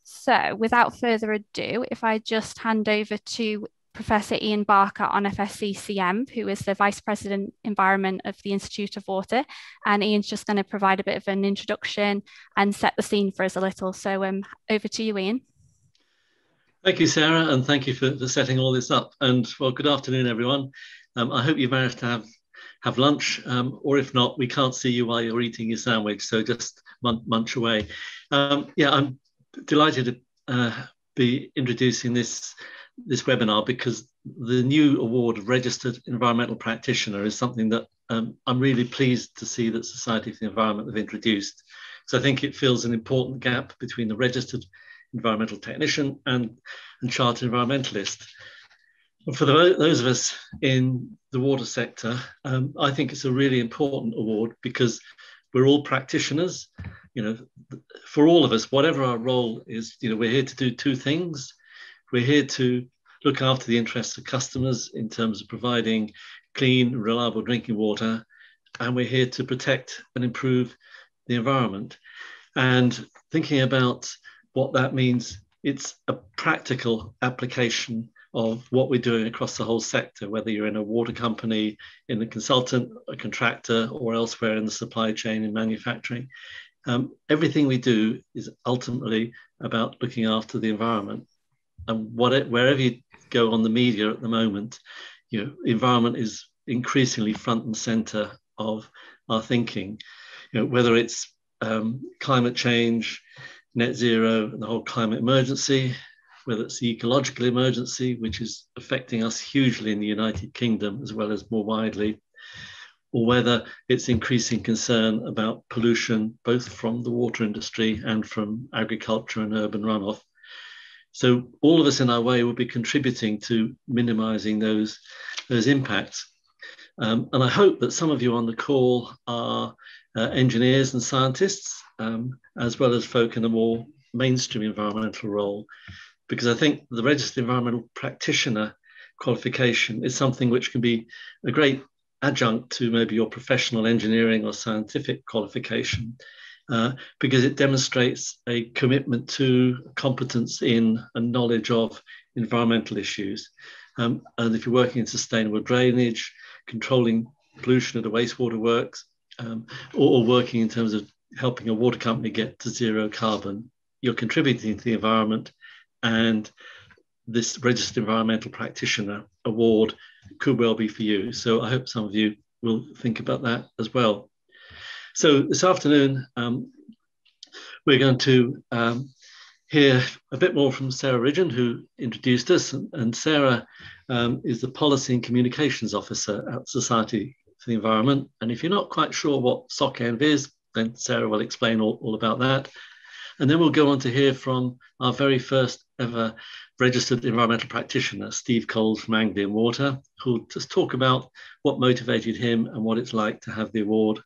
So without further ado, if I just hand over to Professor Ian Barker on FSCCM, who is the Vice President Environment of the Institute of Water. And Ian's just going to provide a bit of an introduction and set the scene for us a little. So over to you, Ian. Thank you, Sarah, and thank you for setting all this up. And well, good afternoon, everyone. I hope you've managed to have lunch, or if not, we can't see you while you're eating your sandwich, so just munch away. Yeah, I'm delighted to be introducing this webinar because the new award of Registered Environmental Practitioner is something that I'm really pleased to see that Society for the Environment have introduced. So I think it fills an important gap between the registered environmental technician and chartered environmentalist. And for those of us in the water sector, I think it's a really important award because we're all practitioners. You know, for all of us, whatever our role is, you know, we're here to do two things. We're here to look after the interests of customers in terms of providing clean, reliable drinking water, and we're here to protect and improve the environment. And thinking about what that means, it's a practical application of what we're doing across the whole sector, whether you're in a water company, in a consultant, a contractor, or elsewhere in the supply chain in manufacturing. Everything we do is ultimately about looking after the environment. And wherever you go on the media at the moment, you know, environment is increasingly front and center of our thinking. You know, whether it's climate change, net zero, and the whole climate emergency, whether it's the ecological emergency, which is affecting us hugely in the United Kingdom as well as more widely, or whether it's increasing concern about pollution, both from the water industry and from agriculture and urban runoff. So all of us in our way will be contributing to minimizing those impacts. And I hope that some of you on the call are engineers and scientists, as well as folk in a more mainstream environmental role, because I think the Registered Environmental Practitioner qualification is something which can be a great adjunct to maybe your professional engineering or scientific qualification, because it demonstrates a commitment to competence in and knowledge of environmental issues. And if you're working in sustainable drainage, controlling pollution at the wastewater works, or working in terms of helping a water company get to zero carbon, you're contributing to the environment, and this Registered Environmental Practitioner award could well be for you. So I hope some of you will think about that as well. So this afternoon, we're going to hear a bit more from Sarah Ridgeon, who introduced us. And Sarah is the Policy and Communications Officer at Society for the Environment. And if you're not quite sure what SocEnv is, then Sarah will explain all about that. And then we'll go on to hear from our very first ever Registered Environmental Practitioner, Steve Coles from Anglian Water, who'll just talk about what motivated him and what it's like to have the award.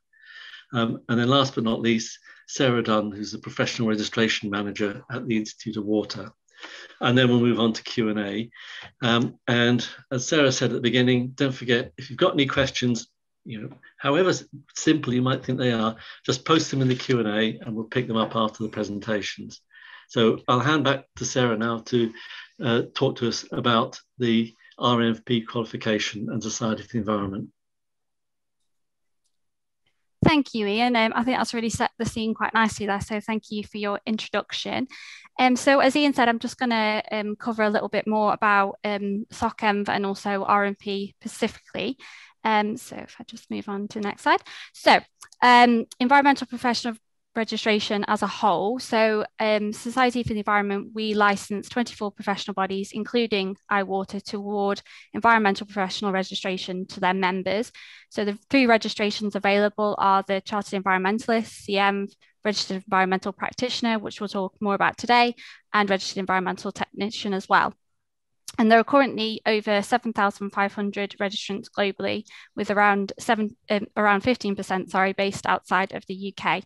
And then last but not least, Sarah Dunn, who's the Professional Registration Manager at the Institute of Water. And then we'll move on to Q&A. And as Sarah said at the beginning, don't forget, if you've got any questions, you know, however simple you might think they are, just post them in the Q&A and we'll pick them up after the presentations. So I'll hand back to Sarah now to talk to us about the REnvP qualification and Society for the Environment. Thank you, Ian. I think that's really set the scene quite nicely there. So thank you for your introduction. So as Ian said, I'm just going to cover a little bit more about SocEnv and also REnvP specifically. So if I just move on to the next slide. So environmental professional registration as a whole. So Society for the Environment, we license 24 professional bodies, including IWater, to award environmental professional registration to their members. So the three registrations available are the Chartered Environmentalist, CEnv, Registered Environmental Practitioner, which we'll talk more about today, and Registered Environmental Technician as well. And there are currently over 7,500 registrants globally, with around 15%, based outside of the UK.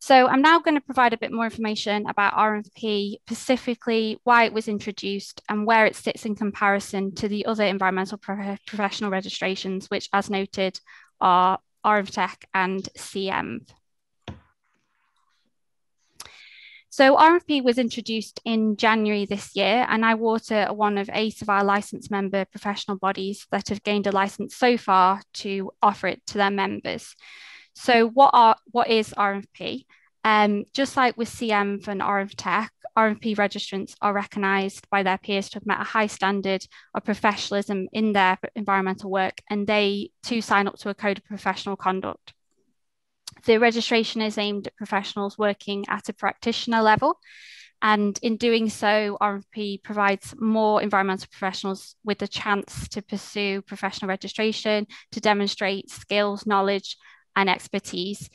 So I'm now going to provide a bit more information about REnvP, specifically why it was introduced and where it sits in comparison to the other environmental professional registrations, which, as noted, are REnvTech and CEnv. So REnvP was introduced in January this year, and IWater are one of 8 of our licensed member professional bodies that have gained a license so far to offer it to their members. So what is REnvP? Just like with CEnv and REnvTech, REnvP registrants are recognised by their peers to have met a high standard of professionalism in their environmental work, and they too sign up to a code of professional conduct. The registration is aimed at professionals working at a practitioner level. And in doing so, REnvP provides more environmental professionals with the chance to pursue professional registration, to demonstrate skills, knowledge, and expertise.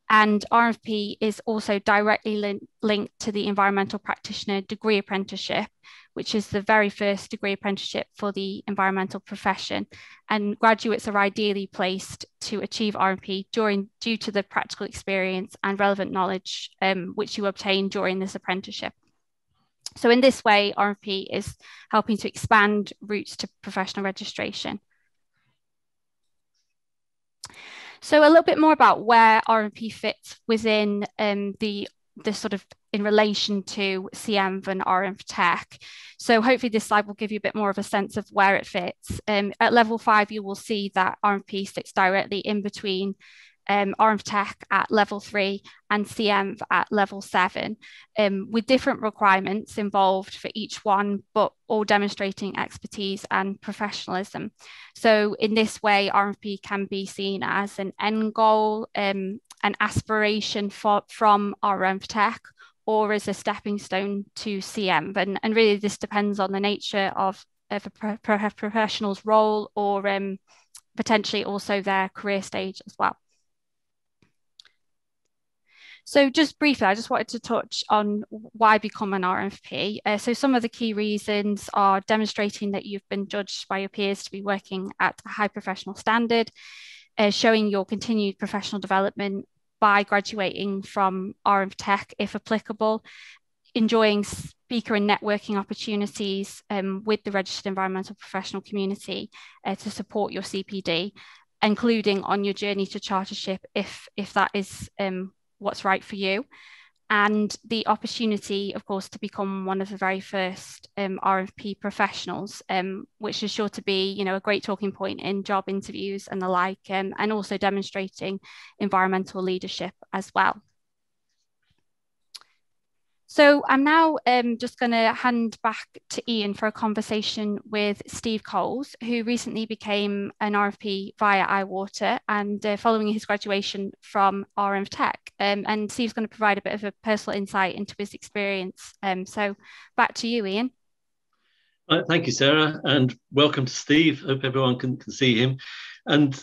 And REnvP is also directly linked to the Environmental Practitioner degree apprenticeship, which is the very first degree apprenticeship for the environmental profession. And graduates are ideally placed to achieve REnvP due to the practical experience and relevant knowledge which you obtain during this apprenticeship. So in this way, REnvP is helping to expand routes to professional registration. So a little bit more about where REnvP fits within the sort of in relation to CEnv and REnvTech. So hopefully this slide will give you a bit more of a sense of where it fits. At level 5, you will see that REnvP sits directly in between REnvTech at level 3 and CEnv at level 7, with different requirements involved for each one, but all demonstrating expertise and professionalism. So in this way, REnvP can be seen as an end goal, an aspiration from REnvTech, or as a stepping stone to CEnv. And really this depends on the nature of a professional's role, or potentially also their career stage as well. So just briefly, I just wanted to touch on why become an REnvP. So some of the key reasons are demonstrating that you've been judged by your peers to be working at a high professional standard, showing your continued professional development by graduating from REnvTech if applicable, enjoying speaker and networking opportunities with the registered environmental professional community to support your CPD, including on your journey to chartership if that is what's right for you, and the opportunity, of course, to become one of the very first REnvP professionals, which is sure to be, a great talking point in job interviews and the like, and also demonstrating environmental leadership as well. So I'm now just going to hand back to Ian for a conversation with Steve Coles, who recently became an REnvP via IWater and following his graduation from REnvTech. And Steve's going to provide a bit of a personal insight into his experience. So back to you, Ian. Thank you, Sarah, and welcome to Steve. Hope everyone can see him. And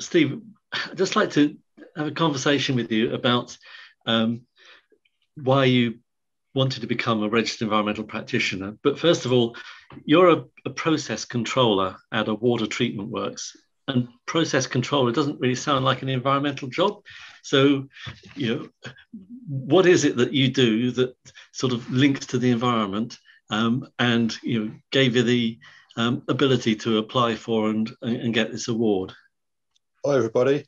Steve, I'd just like to have a conversation with you about why you wanted to become a registered environmental practitioner. But first of all, you're a process controller at a water treatment works, and process controller doesn't really sound like an environmental job. So, what is it that you do that sort of links to the environment and gave you the ability to apply for and get this award? Hi, everybody.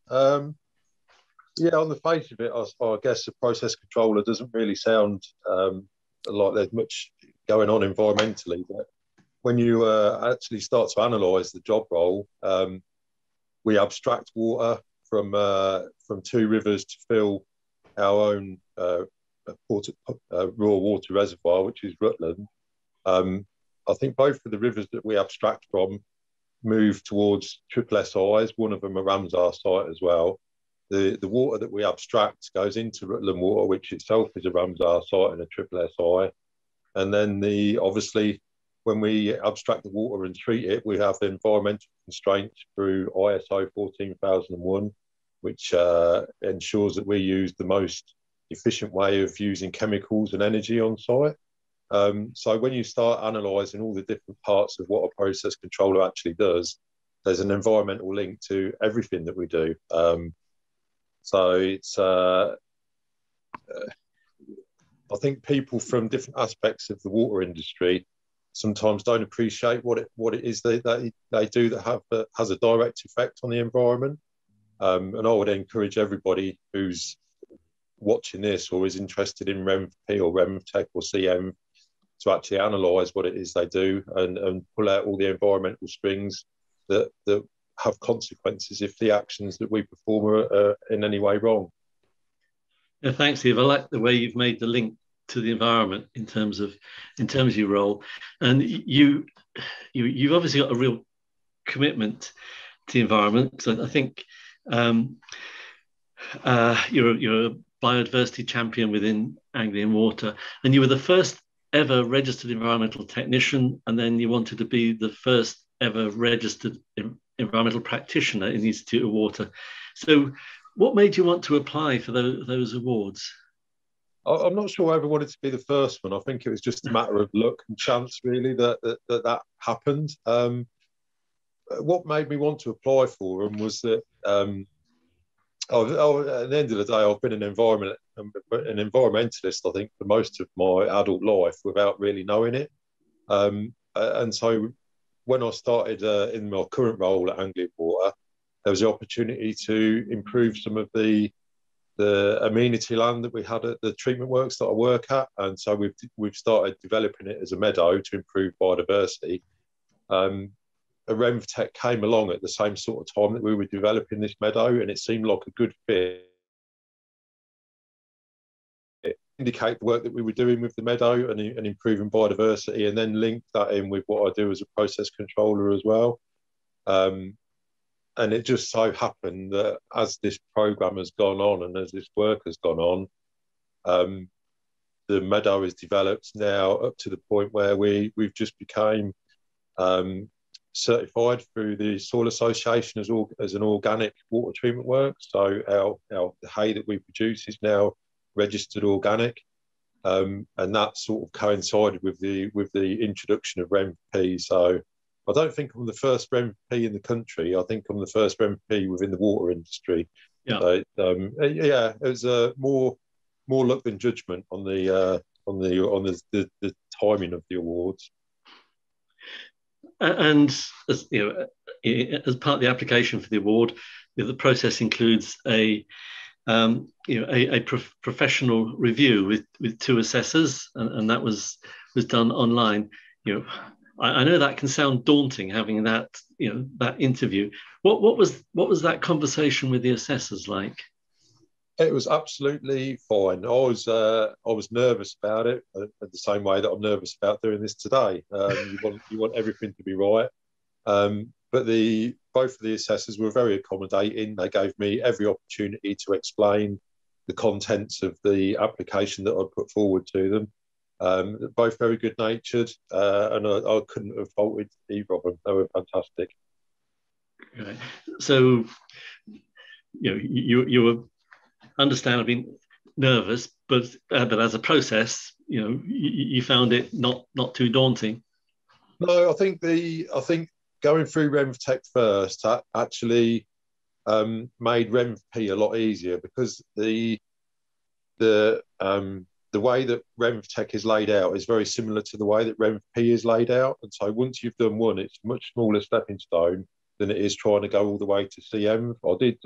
Yeah, on the face of it, I guess a process controller doesn't really sound like there's much going on environmentally. But when you actually start to analyse the job role, we abstract water from 2 rivers to fill our own raw water reservoir, which is Rutland. I think both of the rivers that we abstract from move towards triple SIs. One of them a Ramsar site as well. The water that we abstract goes into Rutland Water, which itself is a Ramsar site and a triple SI. And then obviously, when we abstract the water and treat it, we have environmental constraints through ISO 14001, which ensures that we use the most efficient way of using chemicals and energy on site. So when you start analysing all the different parts of what a process controller actually does, there's an environmental link to everything that we do. So it's, I think people from different aspects of the water industry sometimes don't appreciate what it is they do that has a direct effect on the environment. And I would encourage everybody who's watching this or is interested in REnvP or REnvTech or CEnv to actually analyse what it is they do and pull out all the environmental strings that have consequences if the actions that we perform are in any way wrong. Yeah, thanks, Steve. I like the way you've made the link to the environment in terms of your role, and you've obviously got a real commitment to the environment. Because I think you're a biodiversity champion within Anglian Water, and you were the first ever registered environmental technician, and then you wanted to be the first ever registered environmental practitioner in the Institute of Water. So what made you want to apply for those awards? I'm not sure I ever wanted to be the first one. I think it was just a matter of luck and chance, really, that happened. What made me want to apply for them was that at the end of the day, I've been an environmentalist, I think, for most of my adult life without really knowing it. And so when I started in my current role at Anglian Water, there was the opportunity to improve some of the amenity land that we had at the treatment works that I work at, and so we've started developing it as a meadow to improve biodiversity. A REnvTech came along at the same sort of time that we were developing this meadow, and it seemed like a good fit. It indicated the work that we were doing with the meadow and improving biodiversity, and then link that in with what I do as a process controller as well. And it just so happened that as this program has gone on and as this work has gone on, the meadow is developed now up to the point where we've just became certified through the Soil Association as an organic water treatment work. So the hay that we produce is now registered organic, and that sort of coincided with the introduction of REnvP. So I don't think I'm the first REnvP in the country. I think I'm the first REnvP within the water industry. Yeah. So, it was more luck than judgment on the timing of the awards. And as part of the application for the award, the process includes a professional review with two assessors, and that was done online. I know that can sound daunting, having that interview. What was that conversation with the assessors like? It was absolutely fine. I was nervous about it, the same way that I'm nervous about doing this today. You want everything to be right, but both of the assessors were very accommodating. They gave me every opportunity to explain the contents of the application that I put forward to them. Both very good-natured, and I couldn't have faulted either of them. They were fantastic. Okay. So, you were understandably nervous, but as a process, you found it not too daunting. No, I think going through REnvTech first actually made REnvP a lot easier, because the way that REnvTech is laid out is very similar to the way that REnvP is laid out. And so once you've done one, it's a much smaller stepping stone than it is trying to go all the way to CEnv. I did,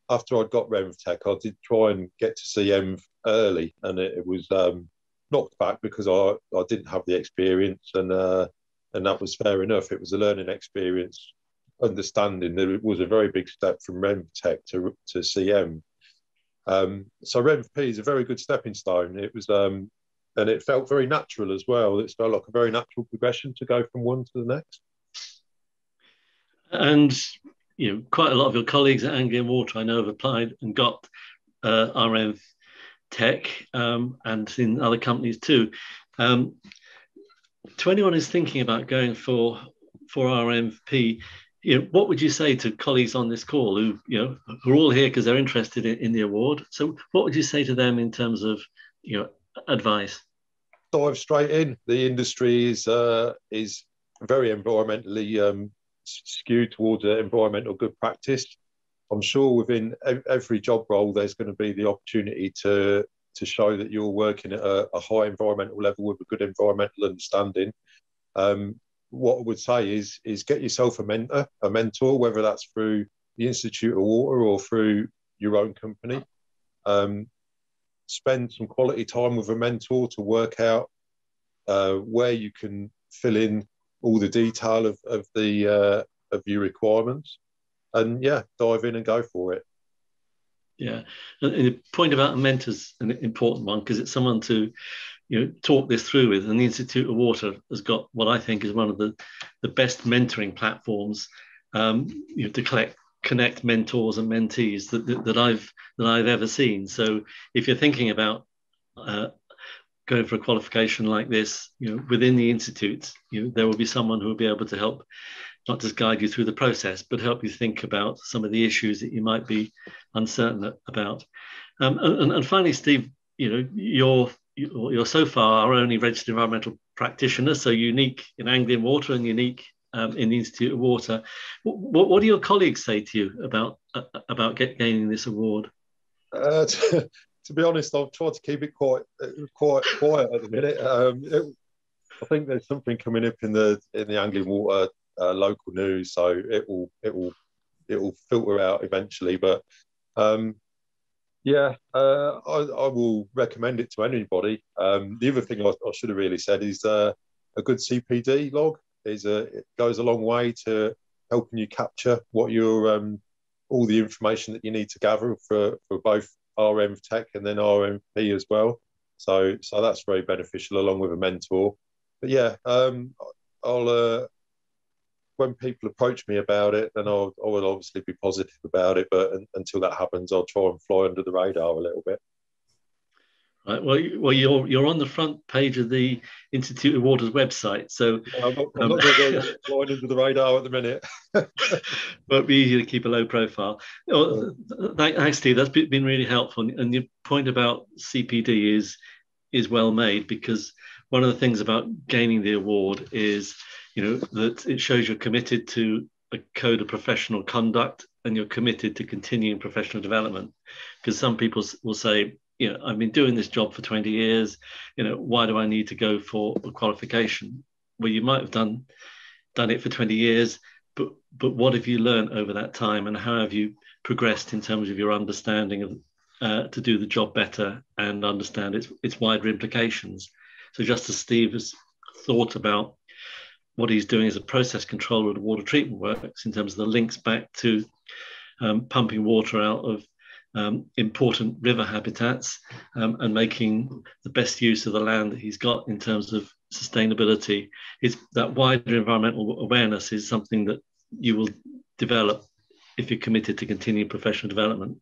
after I'd got REnvTech, I did try and get to CEnv early, and it was knocked back because I didn't have the experience, and that was fair enough. It was a learning experience, understanding that it was a very big step from REnvTech to CEnv. So REnvP is a very good stepping stone. It was, and it felt very natural as well. It felt like a very natural progression to go from one to the next. And quite a lot of your colleagues at Anglian Water, I know, have applied and got REnvTech, and in other companies too. To anyone who's thinking about going for REnvP, what would you say to colleagues on this call who are all here because they're interested in the award? So what would you say to them in terms of advice? Dive straight in. The industry is very environmentally skewed towards environmental good practice. I'm sure within every job role there's going to be the opportunity to show that you're working at a high environmental level with a good environmental understanding. What I would say is get yourself a mentor, whether that's through the Institute of Water or through your own company. spend some quality time with a mentor to work out where you can fill in all the detail of your requirements, and yeah, dive in and go for it. Yeah, and the point about a mentor's an important one, because it's someone to talk this through with, and the Institute of Water has got what I think is one of the best mentoring platforms to connect mentors and mentees that I've ever seen. So if you're thinking about going for a qualification like this, within the institute, there will be someone who will be able to help, not just guide you through the process, but help you think about some of the issues that you might be uncertain about. And finally, Steve, you're so far our only registered environmental practitioner, so unique in Anglian water and unique in the Institute of Water. What do your colleagues say to you about gaining this award? To be honest, I've tried to keep it quite quiet at the minute. I think there's something coming up in the Anglian water local news, so it will filter out eventually. But yeah, I will recommend it to anybody. The other thing I should have really said is a good CPD log it goes a long way to helping you capture what your all the information that you need to gather for both REnv Tech and then REnvP as well. So that's very beneficial, along with a mentor. But yeah, I'll when people approach me about it, then I will obviously be positive about it. But until that happens, I'll try and fly under the radar a little bit. Right. Well, you're on the front page of the Institute of Water's website, so I'm not going to go flying under the radar at the minute. Won't be easy to keep a low profile. Thanks, Steve. That's been really helpful. And your point about CPD is well made, because one of the things about gaining the award is, that it shows you're committed to a code of professional conduct and you're committed to continuing professional development. Because some people will say, I've been doing this job for 20 years, why do I need to go for a qualification? Well, you might have done it for 20 years, but what have you learned over that time, and how have you progressed in terms of your understanding of to do the job better and understand its wider implications? So just as Steve has thought about what he's doing as a process controller of the water treatment works in terms of the links back to pumping water out of important river habitats and making the best use of the land that he's got in terms of sustainability, that wider environmental awareness is something that you will develop if you're committed to continuing professional development.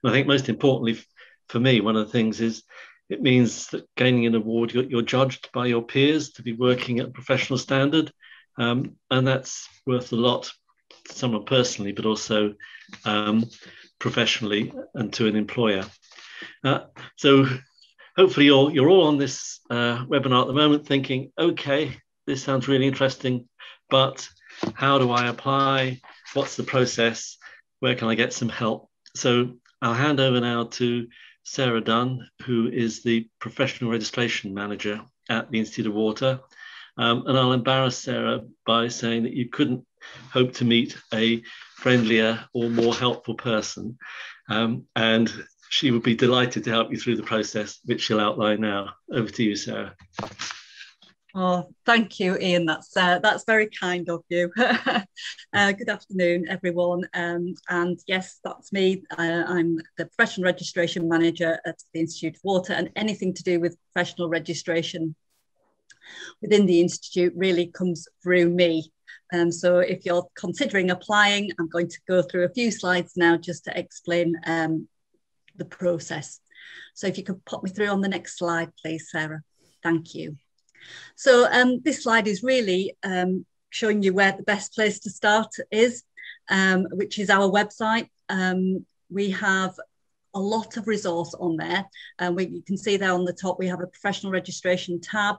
And I think most importantly for me, one of the things is it means that gaining an award, you're judged by your peers to be working at a professional standard, and that's worth a lot to someone personally, but also professionally and to an employer. So hopefully you're all on this webinar at the moment thinking, okay, this sounds really interesting, but how do I apply? What's the process? Where can I get some help? So I'll hand over now to Sarah Dunn, who is the Professional Registration Manager at the Institute of Water. And I'll embarrass Sarah by saying that you couldn't hope to meet a friendlier or more helpful person. And she would be delighted to help you through the process, which she'll outline now. Over to you, Sarah. Oh, thank you, Ian. That's very kind of you. Good afternoon, everyone. And yes, that's me. I'm the Professional Registration Manager at the Institute of Water, and anything to do with professional registration within the Institute really comes through me. So if you're considering applying, I'm going to go through a few slides now just to explain the process. So if you could pop me through on the next slide, please, Sarah. Thank you. So this slide is really showing you where the best place to start is, which is our website. We have a lot of resource on there. You can see there on the top, we have a professional registration tab.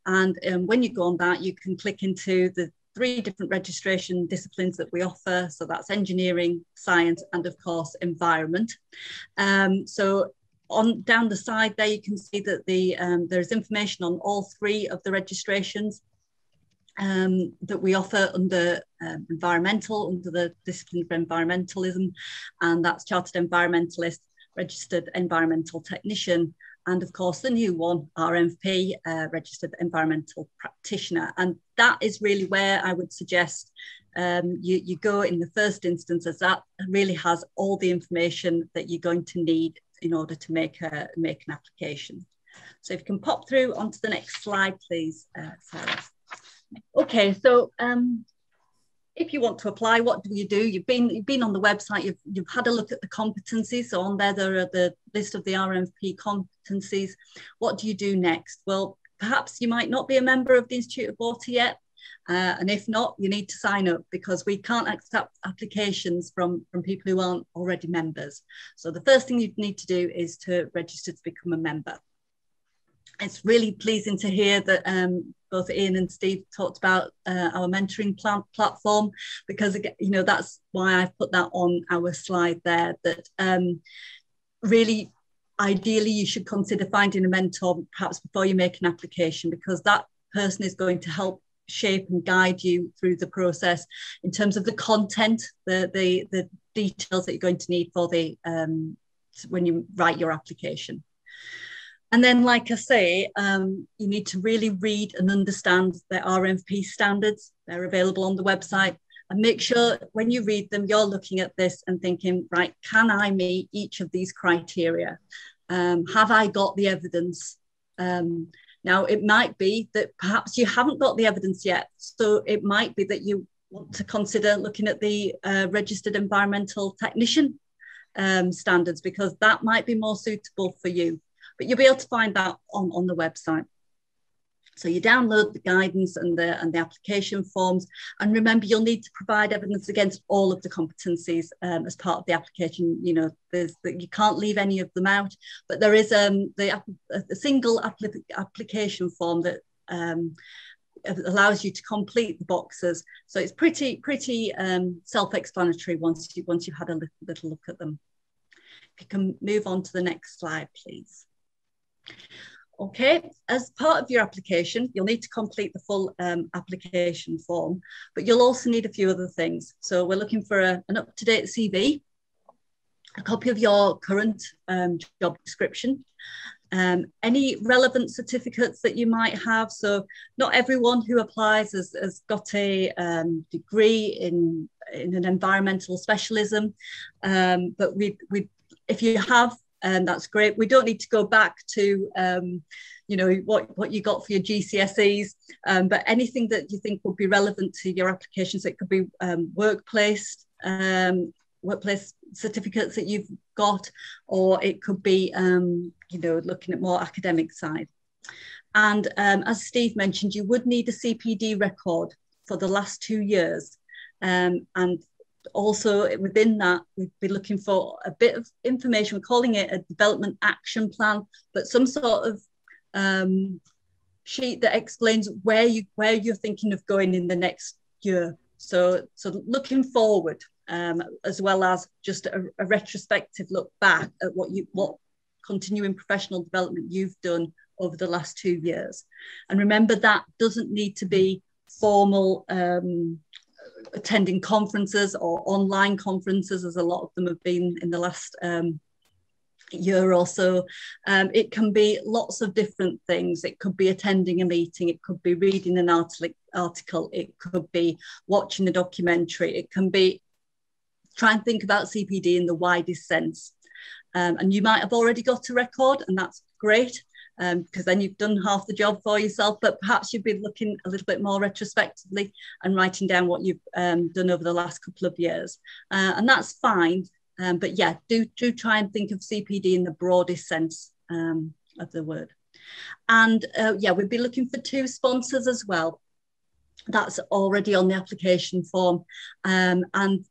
And when you go on that, you can click into the 3 different registration disciplines that we offer. So that's engineering, science, and of course, environment. So down the side there, you can see that there's information on all 3 of the registrations that we offer under environmental, under the discipline for environmentalism, and that's Chartered Environmentalist. Registered Environmental Technician, and of course the new one, REnvP, Registered Environmental Practitioner. And that is really where I would suggest you go in the first instance, as that really has all the information that you're going to need in order to make an application. So if you can pop through onto the next slide, please, Sarah. Okay, so if you want to apply, what do? You've been on the website, you've had a look at the competencies. So on there are the list of the REnvP competencies. What do you do next? Well, perhaps you might not be a member of the Institute of Water yet. And if not, you need to sign up, because we can't accept applications from people who aren't already members. So the first thing you need to do is to register to become a member. It's really pleasing to hear that both Ian and Steve talked about our mentoring platform, because that's why I've put that on our slide there, that really ideally you should consider finding a mentor perhaps before you make an application, because that person is going to help shape and guide you through the process in terms of the content, the details that you're going to need for the when you write your application. And then, like I say, you need to really read and understand the REnvP standards. They're available on the website. And make sure when you read them, you're looking at this and thinking, right, can I meet each of these criteria? Have I got the evidence? Now, it might be that perhaps you haven't got the evidence yet. So it might be that you want to consider looking at the Registered Environmental Technician standards, because that might be more suitable for you. But you'll be able to find that on the website. So you download the guidance and the application forms. And remember, you'll need to provide evidence against all of the competencies as part of the application. You can't leave any of them out. But there is a single application form that allows you to complete the boxes. So it's pretty self-explanatory once you've had a little look at them. If you can move on to the next slide, please. Okay, as part of your application, you'll need to complete the full application form, but you'll also need a few other things. So we're looking for an up-to-date CV, a copy of your current job description, any relevant certificates that you might have. So not everyone who applies has got a degree in an environmental specialism, but if you have, that's great. We don't need to go back to, what you got for your GCSEs, but anything that you think would be relevant to your applications. It could be workplace certificates that you've got, or it could be, looking at more academic side. And as Steve mentioned, you would need a CPD record for the last 2 years. And also within that, we'd be looking for a bit of information. We're calling it a development action plan, but some sort of sheet that explains where you're thinking of going in the next year. So looking forward, as well as just a retrospective look back at what continuing professional development you've done over the last 2 years. And remember, that doesn't need to be formal, attending conferences or online conferences, as a lot of them have been in the last year or so. It can be lots of different things. It could be attending a meeting, it could be reading an article, it could be watching a documentary, it can be try and think about CPD in the widest sense. And you might have already got a record, and that's great, because then you've done half the job for yourself, but perhaps you'd be looking a little bit more retrospectively and writing down what you've done over the last couple of years. And that's fine, but yeah, do try and think of CPD in the broadest sense of the word. And yeah, we'd be looking for 2 sponsors as well. That's already on the application form. And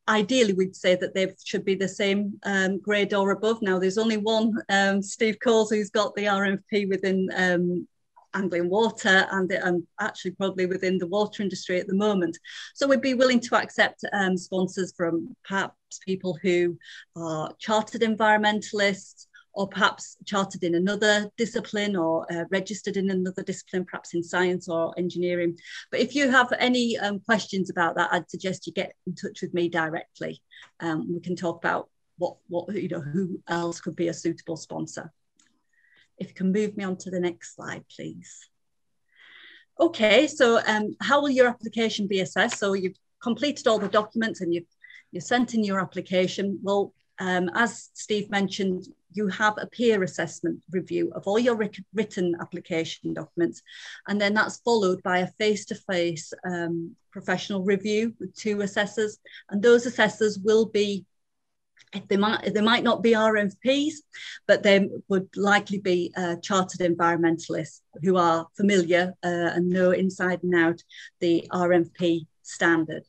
ideally, we'd say that they should be the same grade or above. Now, there's only one, Steve Coles, who's got the REnvP within Anglian Water, and actually probably within the water industry at the moment. So we'd be willing to accept sponsors from perhaps people who are chartered environmentalists, or perhaps chartered in another discipline, or registered in another discipline, perhaps in science or engineering. But if you have any questions about that, I'd suggest you get in touch with me directly. We can talk about who else could be a suitable sponsor. If you can move me on to the next slide, please. Okay, so how will your application be assessed? So you've completed all the documents and you've sent in your application. Well, as Steve mentioned, you have a peer assessment review of all your written application documents, and then that's followed by a face-to-face professional review with 2 assessors, and those assessors will be, they might not be REnvPs, but they would likely be chartered environmentalists who are familiar and know inside and out the REnvP standard.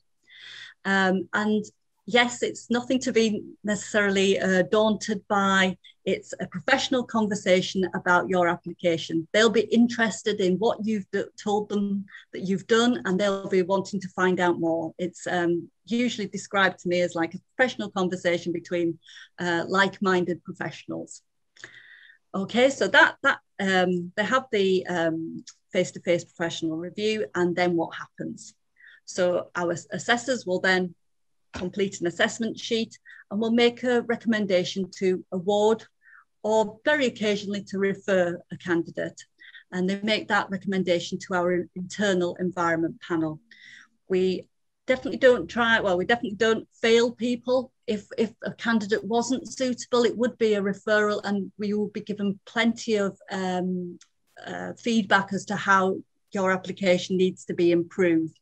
And yes, it's nothing to be necessarily daunted by. It's a professional conversation about your application. They'll be interested in what you've told them that you've done, and they'll be wanting to find out more. It's usually described to me as like a professional conversation between like-minded professionals. Okay, so they have the face-to-face professional review, and then what happens? So our assessors will then complete an assessment sheet and will make a recommendation to award, or very occasionally to refer a candidate. And they make that recommendation to our internal environment panel. We definitely don't fail people. If a candidate wasn't suitable, it would be a referral, and we will be given plenty of feedback as to how your application needs to be improved,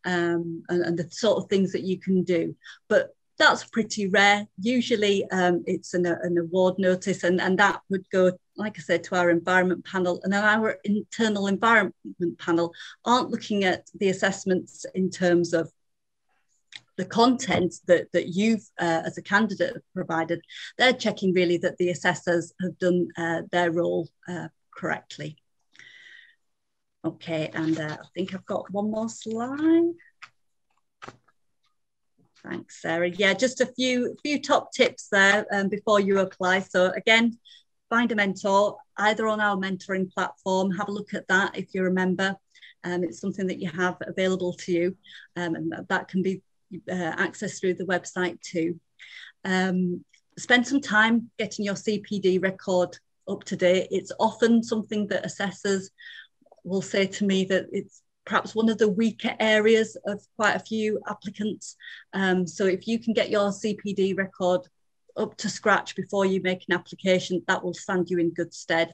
and the sort of things that you can do. But that's pretty rare. Usually it's an award notice, and that would go, like I said, to our environment panel. And then our internal environment panel aren't looking at the assessments in terms of the content that you've, as a candidate, have provided. They're checking really that the assessors have done their role correctly. Okay, and I think I've got one more slide. Thanks, Sarah. Yeah, just a few top tips there before you apply. So again, find a mentor, either on our mentoring platform. Have a look at that if you're a member. It's something that you have available to you, and that can be accessed through the website too. Spend some time getting your CPD record up to date. It's often something that assessors will say to me that it's perhaps one of the weaker areas of quite a few applicants. So if you can get your CPD record up to scratch before you make an application, that will stand you in good stead.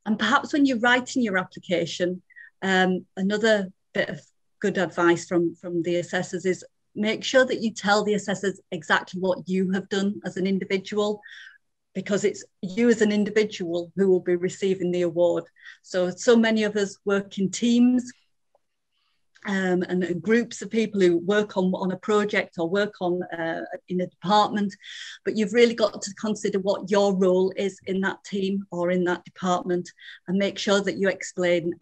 And perhaps when you're writing your application, another bit of good advice from the assessors is make sure that you tell the assessors exactly what you have done as an individual, because it's you as an individual who will be receiving the award. So many of us work in teams and groups of people who work on a project or work on in a department, but you've really got to consider what your role is in that team or in that department, and make sure that you explain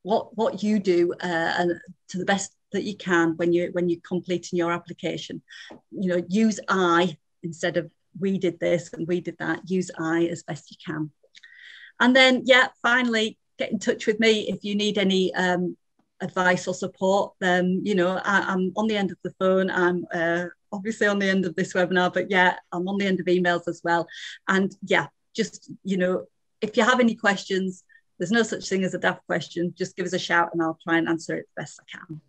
what you do and to the best that you can when you're completing your application. You know, use I instead of we did this and we did that. Use I as best you can. And then, yeah, finally, get in touch with me if you need any advice or support. You know, I'm on the end of the phone. I'm obviously on the end of this webinar, but yeah, I'm on the end of emails as well. And yeah, just, you know, if you have any questions, there's no such thing as a daft question. Just give us a shout and I'll try and answer it the best I can.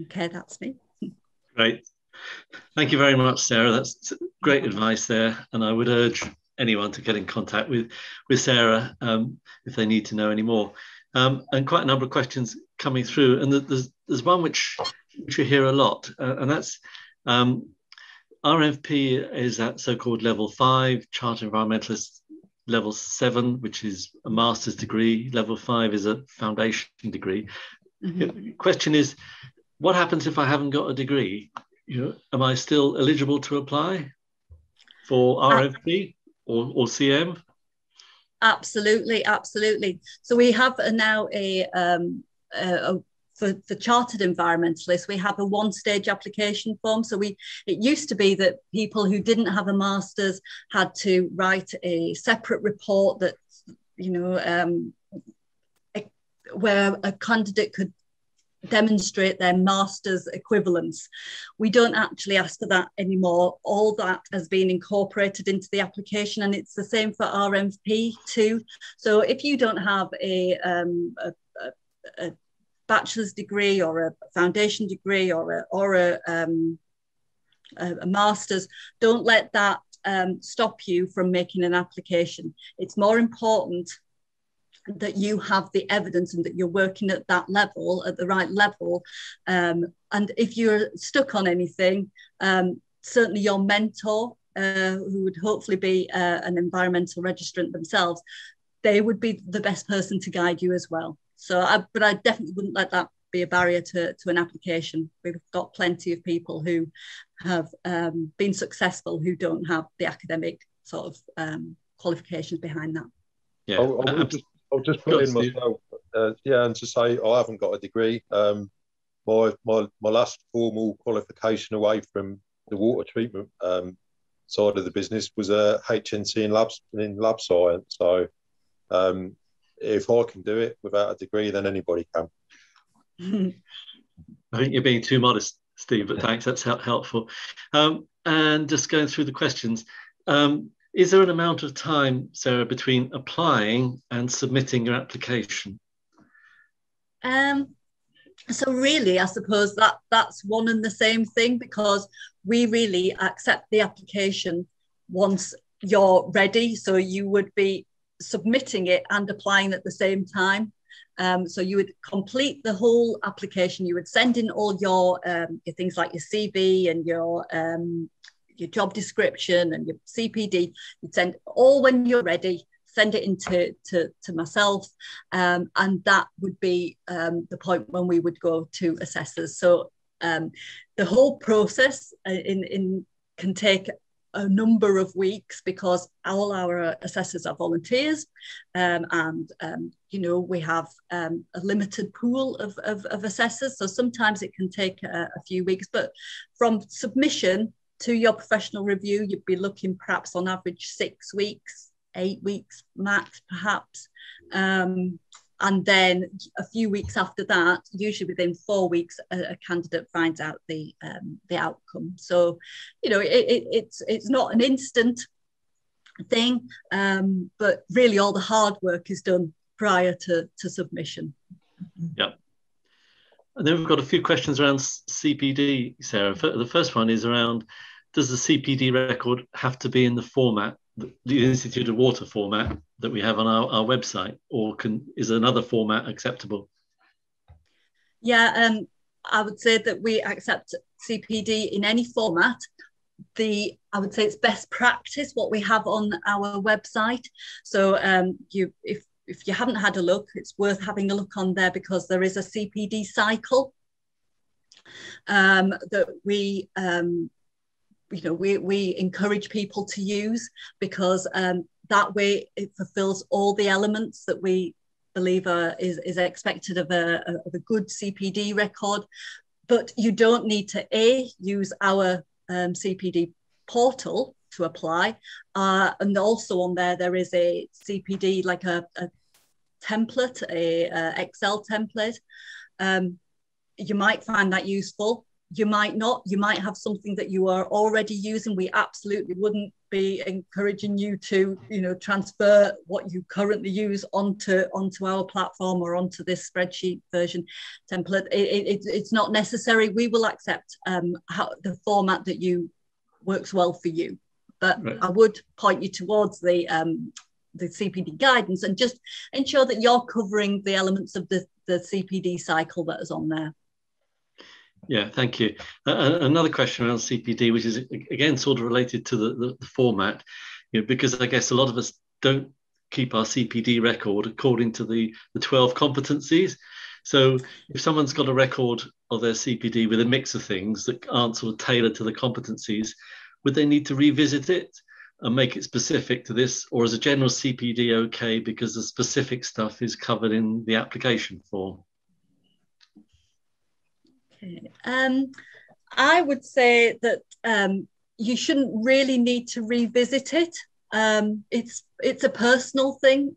Okay, that's me. Great. Thank you very much, Sarah. That's great advice there. And I would urge anyone to get in contact with Sarah if they need to know any more. And quite a number of questions coming through. And there's one which we hear a lot, and that's REnvP is at so-called level 5, Chartered Environmentalist level 7, which is a master's degree. Level 5 is a foundation degree. Mm-hmm. The question is, what happens if I haven't got a degree? You know, am I still eligible to apply for REnvP or CM? Absolutely, absolutely. So we have now for chartered environmentalists, we have a one-stage application form. So it used to be that people who didn't have a master's had to write a separate report that, you know, where a candidate could demonstrate their master's equivalence. We don't actually ask for that anymore. All that has been incorporated into the application, and it's the same for REnvP too. So if you don't have a bachelor's degree or a foundation degree or a master's, don't let that stop you from making an application. It's more important that you have the evidence and that you're working at that level, at the right level. And if you're stuck on anything, certainly your mentor, who would hopefully be an environmental registrant themselves, they would be the best person to guide you as well. But I definitely wouldn't let that be a barrier to an application. We've got plenty of people who have been successful who don't have the academic sort of qualifications behind that. Yeah, I'll just put in myself, and to say I haven't got a degree. My last formal qualification away from the water treatment side of the business was a HNC in lab science. So if I can do it without a degree, then anybody can. I think you're being too modest, Steve, but thanks, that's helpful. And just going through the questions, is there an amount of time, Sarah, between applying and submitting your application? So really, I suppose that's one and the same thing, because we really accept the application once you're ready. So you would be submitting it and applying at the same time. So you would complete the whole application. You would send in all your things like your CV and your job description and your CPD. You'd send all when you're ready, send it into to myself, and that would be the point when we would go to assessors. So the whole process can take a number of weeks, because all our assessors are volunteers, and we have a limited pool of assessors, so sometimes it can take a few weeks, but from submission to your professional review, you'd be looking perhaps on average 6 weeks, 8 weeks max perhaps, and then a few weeks after that, usually within 4 weeks, a candidate finds out the outcome. So, it's not an instant thing, but really all the hard work is done prior to submission. Yeah. And then we've got a few questions around CPD, Sarah. The first one is around, does the CPD record have to be in the format, the Institute of Water format that we have on our website, or is another format acceptable? Yeah, I would say that we accept CPD in any format. I would say it's best practice what we have on our website. So if you haven't had a look, it's worth having a look on there, because there is a CPD cycle that we encourage people to use, because that way it fulfills all the elements that we believe is expected of a good CPD record. But you don't need to use our CPD portal to apply, and also on there is a CPD, like a template, a Excel template. You might find that useful. You might not. You might have something that you are already using. We absolutely wouldn't be encouraging you to, transfer what you currently use onto our platform or onto this spreadsheet version template. It's not necessary. We will accept the format that works well for you. But right. I would point you towards the CPD guidance, and just ensure that you're covering the elements of the CPD cycle that is on there. Yeah, thank you. Another question around CPD, which is again sort of related to the format, because I guess a lot of us don't keep our CPD record according to the 12 competencies. So if someone's got a record of their CPD with a mix of things that aren't sort of tailored to the competencies, would they need to revisit it and make it specific to this, or is a general CPD okay because the specific stuff is covered in the application form? I would say that you shouldn't really need to revisit it. It's a personal thing,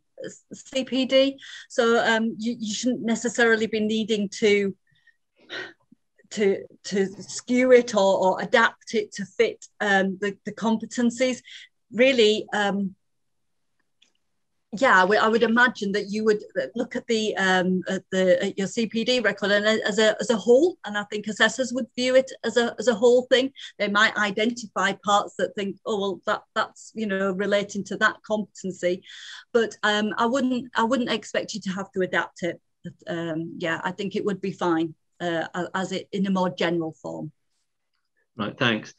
CPD, so you shouldn't necessarily be needing to skew it or adapt it to fit the competencies. Really, yeah, I would imagine that you would look at at your CPD record and as a whole, and I think assessors would view it as a whole thing. They might identify parts that think, oh well, that's relating to that competency, but I wouldn't expect you to have to adapt it. Yeah, I think it would be fine as it in a more general form. Right, thanks.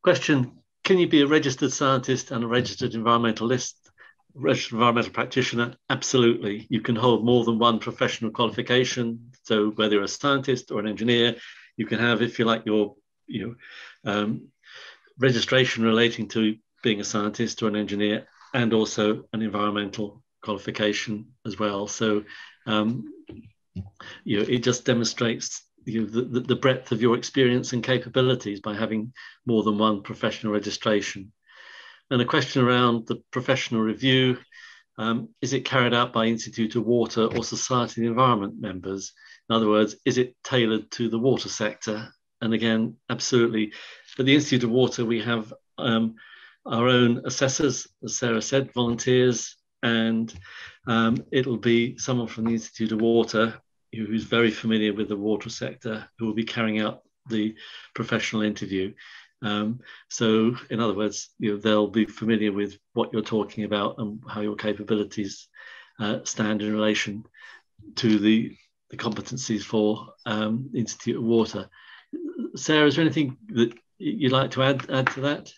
Question. Can you be a registered scientist and a registered environmental practitioner? Absolutely. You can hold more than one professional qualification. So whether you're a scientist or an engineer, you can have, if you like, your registration relating to being a scientist or an engineer, and also an environmental qualification as well. So it just demonstrates the breadth of your experience and capabilities by having more than one professional registration. And a question around the professional review, is it carried out by Institute of Water or Society of the Environment members? In other words, is it tailored to the water sector? And again, absolutely. At the Institute of Water, we have our own assessors, as Sarah said, volunteers, and it'll be someone from the Institute of Water who's very familiar with the water sector who will be carrying out the professional interview. So in other words, they'll be familiar with what you're talking about and how your capabilities stand in relation to the competencies for the Institute of Water. Sarah, is there anything that you'd like to add to that?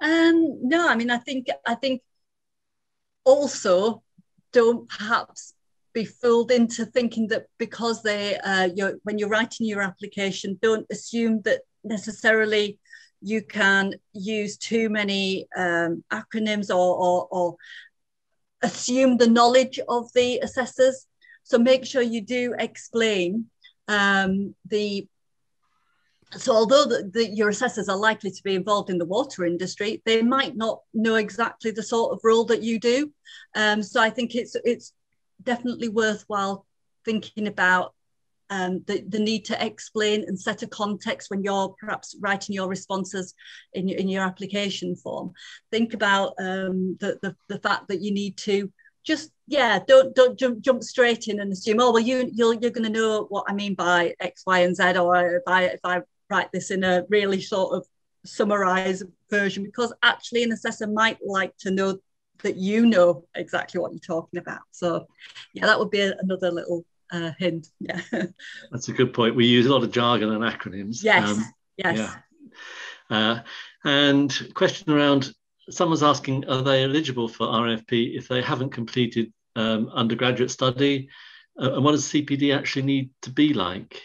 No, I mean, I think also don't perhaps be fooled into thinking that because when you're writing your application, don't assume that necessarily you can use too many acronyms or assume the knowledge of the assessors. So make sure you do explain so although your assessors are likely to be involved in the water industry, they might not know exactly the sort of role that you do. So I think it's definitely worthwhile thinking about the need to explain and set a context when you're perhaps writing your responses in your application form. Think about the fact that you need to just, don't jump straight in and assume, oh, well, you're going to know what I mean by X, Y, and Z, or if I write this in a really sort of summarized version, because actually an assessor might like to know that you know exactly what you're talking about. So yeah, that would be another little hint. Yeah, that's a good point. We use a lot of jargon and acronyms. Yes. Yes. Yeah. And question around, someone's asking, are they eligible for REnvP if they haven't completed undergraduate study? And what does CPD actually need to be like?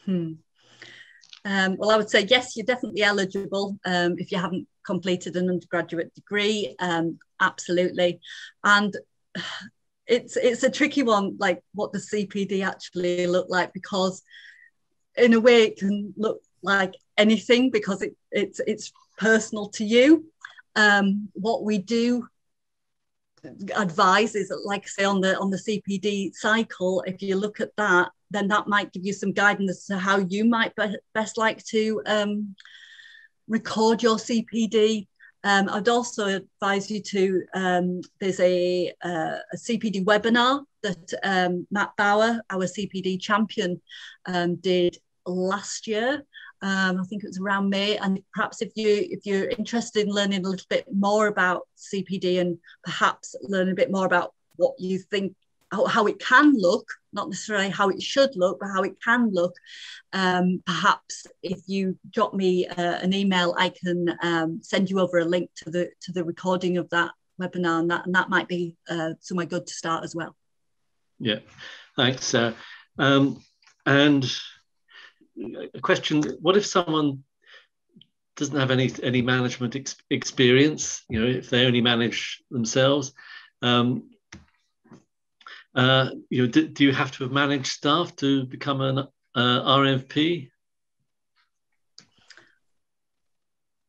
Well, I would say yes, you're definitely eligible if you haven't completed an undergraduate degree. Absolutely. And it's a tricky one, like what does CPD actually look like, because in a way it can look like anything because it's personal to you. What we do advise is, like say on the CPD cycle, if you look at that, then that might give you some guidance as to how you might best like to record your CPD. I'd also advise you to, there's a CPD webinar that Matt Bauer, our CPD champion, did last year. I think it was around May, and perhaps if you're interested in learning a little bit more about CPD and perhaps learn a bit more about what you think, how it can look, not necessarily how it should look, but how it can look, perhaps if you drop me an email, I can send you over a link to the recording of that webinar, and that might be somewhere good to start as well. Yeah, thanks. And a question: what if someone doesn't have any management experience? If they only manage themselves, do you have to have managed staff to become an REnvP?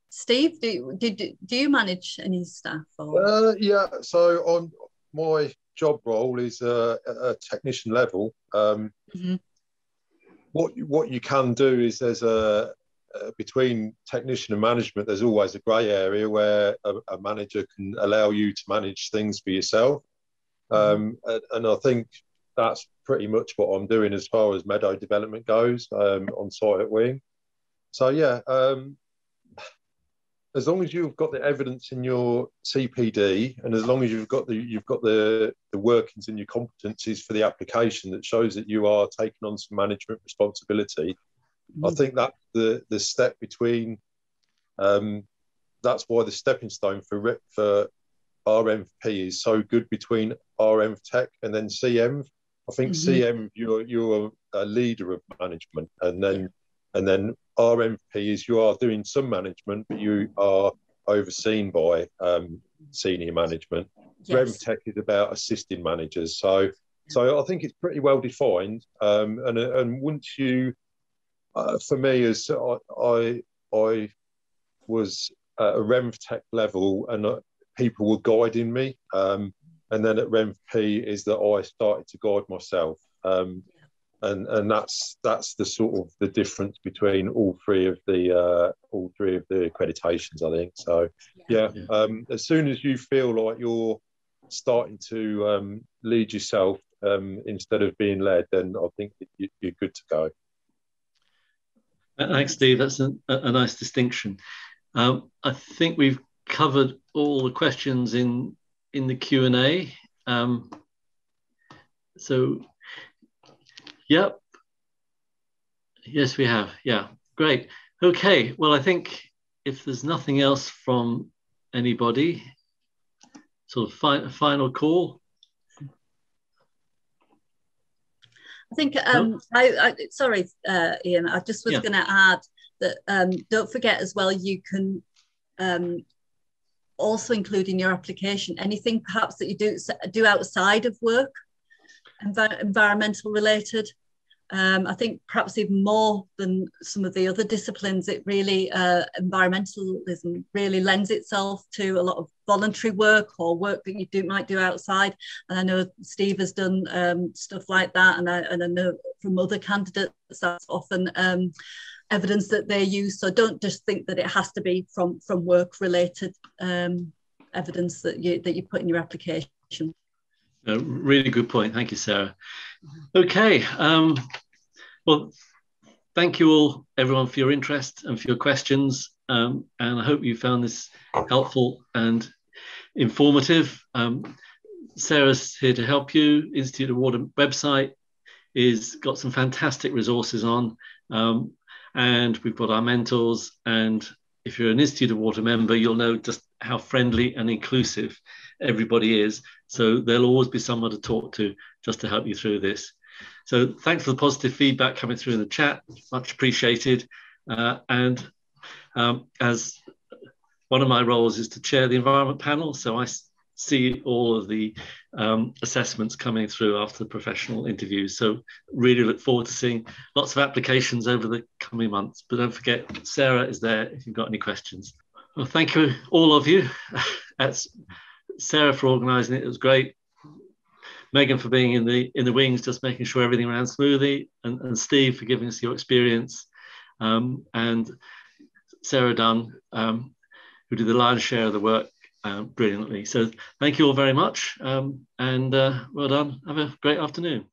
Steve, do you manage any staff? Or? Yeah. So on my job role is a technician level. What you can do is there's between technician and management, there's always a grey area where a manager can allow you to manage things for yourself. And I think that's pretty much what I'm doing as far as meadow development goes on site at Wing. So yeah, as long as you've got the evidence in your CPD, and as long as you've got the workings and your competencies for the application that shows that you are taking on some management responsibility, I think that the step between that's why the stepping stone for REnvP is so good between REnvTech and then CEnv. I think CEnv you're a leader of management, and then REnvP is you are doing some management, but you are overseen by senior management. Yes. REnvTech is about assisting managers. So I think it's pretty well defined. And once you, for me, as I was at a REnvTech level, and people were guiding me. And then at REnvP is that I started to guide myself. And that's the sort of the difference between all three of the accreditations, I think. So yeah. As soon as you feel like you're starting to lead yourself instead of being led, then I think you're good to go. Thanks, Steve. That's a nice distinction. I think we've covered all the questions in the Q&A. So. Yep. Yes, we have. Yeah, great. Okay. Well, I think if there's nothing else from anybody, sort of final call. I think, sorry, Ian, I just was going to add that don't forget as well, you can also include in your application anything perhaps that you do outside of work, environmental related. I think perhaps even more than some of the other disciplines, it really, environmentalism really lends itself to a lot of voluntary work or work that you might do outside. And I know Steve has done stuff like that. And I know from other candidates, that's often evidence that they use. So don't just think that it has to be from work related evidence that you put in your application. A really good point. Thank you, Sarah. Okay. Well, thank you all, everyone, for your interest and for your questions. And I hope you found this helpful and informative. Sarah's here to help you. Institute of Water website is got some fantastic resources on. And we've got our mentors. And if you're an Institute of Water member, you'll know just how friendly and inclusive everybody is. So there'll always be someone to talk to just to help you through this. So thanks for the positive feedback coming through in the chat, much appreciated. And as one of my roles is to chair the environment panel, so I see all of the assessments coming through after the professional interviews. So really look forward to seeing lots of applications over the coming months. But don't forget, Sarah is there if you've got any questions. Well, thank you, all of you. That's Sarah for organising it. It was great. Megan for being in the wings, just making sure everything ran smoothly, and Steve for giving us your experience, and Sarah Dunn, who did the lion's share of the work brilliantly. So thank you all very much, and well done. Have a great afternoon.